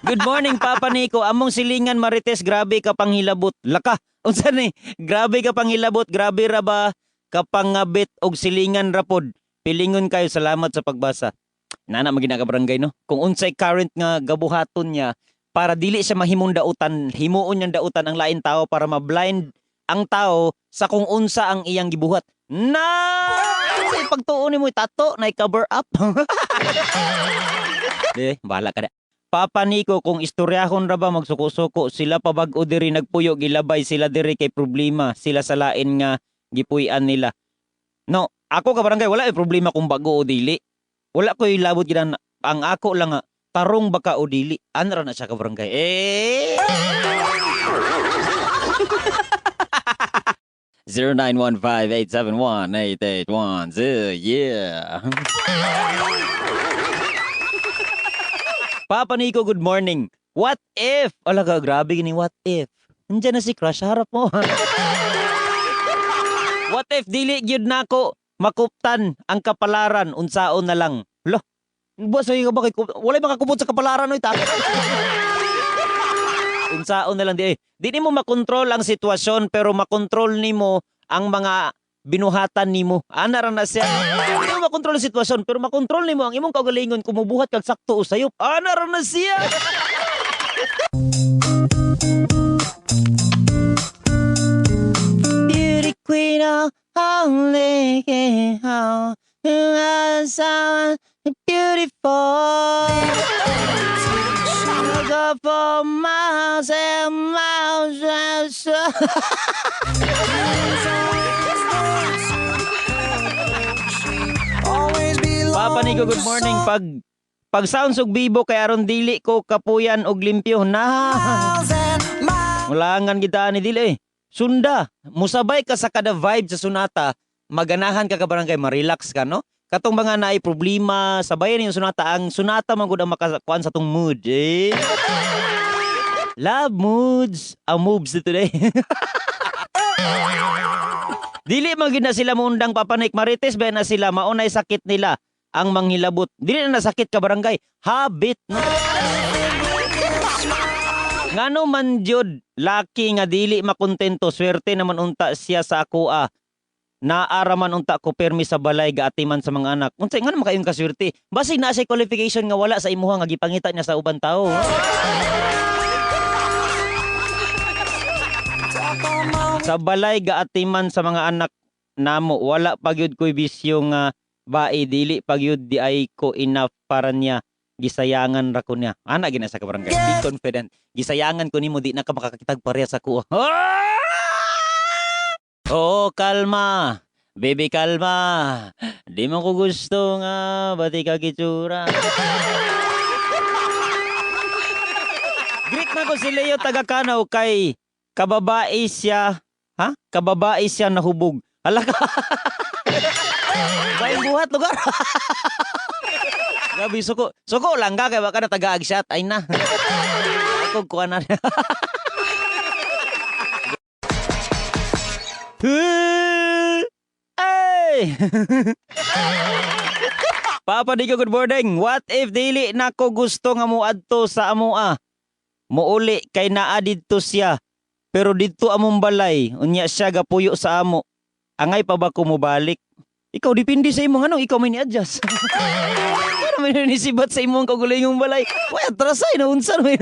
Good morning, Papa Nico. Among silingan Marites, grabe ka panghilabot. Laka, unsa ni? Grabe ka panghilabot, grabe ra ba kapangabit og silingan rapod. Pilingon kayo, salamat sa pagbasa. Nana magina ka barangay no. Kung unsay current nga gabuhaton niya para dili siya mahimong dautan, himuon niyang dautan ang lain tao para ma-blind ang tao sa kung unsa ang iyang gibuhat. Na! Say pagtuon nimo tato na cover up. Bahala ka na. Papa Nico, kung istoryahon ra ba magsuko-suko, sila pa bag-o diri nagpuyo, gilabay sila diri kay problema, sila sa lain nga gipuy-an nila. No, ako ka barangay, wala ay problema kung bago o dili. Wala ko ilabot ginan, ang ako lang nga, tarong baka o dili. Ano ra na siya ka barangay? Eh! 0915-871-8810, yeah! Papa Nico, good morning. What if? Alaga, grabe gini, what if? Nandiyan na si Crush, harap mo. What if dili gyud nako makuptan ang kapalaran unsaon na lang? Lo, boss, ay ba kay wala makakupot sa kapalaran oy ta. Unsaon na lang di. Di nimo makontrol ang sitwasyon pero makontrol nimo ang mga binuhatan nimo. Ana ra na siya. Di mo makontrol ang sitwasyon pero makontrol nimo ang imong kaugalingon kumubuhat kag sakto o sayop. Ana ra na siya. Beauty queen of only how you are so beautiful. I go for miles and miles and so. Papa Nico, good morning. Pag sounds og bibo kay aron dili ko kapuyan og limpyo na. Mulangan kita ni dili. Sunda, musabay ka sa kada vibe sa sunata, maganahan ka barangay, ma-relax ka no? Katong mga naay problema, sabayan yung sunata, ang sunata man gud ang makakuan sa tong mood. Eh? Love moods, ang moves today. Dili man gid na sila mundang papanik Marites, ba na sila maunay sakit nila ang manghilabot. Dili na nasakit ka barangay, habit no. Ngano man jud laki nga dili makontento, swerte naman unta siya sa ako naara man unta ko permi sa balay gaatiman sa mga anak. Unsay ngano makayon ka swerte? Basig na siya qualification nga wala sa imuha nga gipangita niya sa ubang tao. Sa balay gaatiman sa mga anak namo, wala pagyud ko'y bisyo nga bae, dili pagyud di ay ko enough para niya. Gisayangan ra ko niya. Ana gina sa kabarangay. Be confident. Gisayangan ko nimo, di na ka makakitag pareha sa kuha. Oh, kalma. Baby, kalma. Di mo ko gusto nga bati ka gitsura. Greet na ko si Leo Tagakanaw kay kababae siya. Ha? Kababae siya nahubog. Hala ka. Baing buhat lugar. Gabi suko. Suko lang ka kay baka na taga-agshot. Ay na. Ako kuha na. Ay! Papa Nico, good morning. What if dili nako gusto nga muadto sa amoa? Muuli kay naa didto siya. Pero didto among balay, unya siya gapuyo sa amo. Angay pa ba ko mobalik? Ikaw dipindi sa imong ano, ikaw may ni-adjust. Ano may nisibat sa imong kagulingong balay? Wala, trasay na unsan may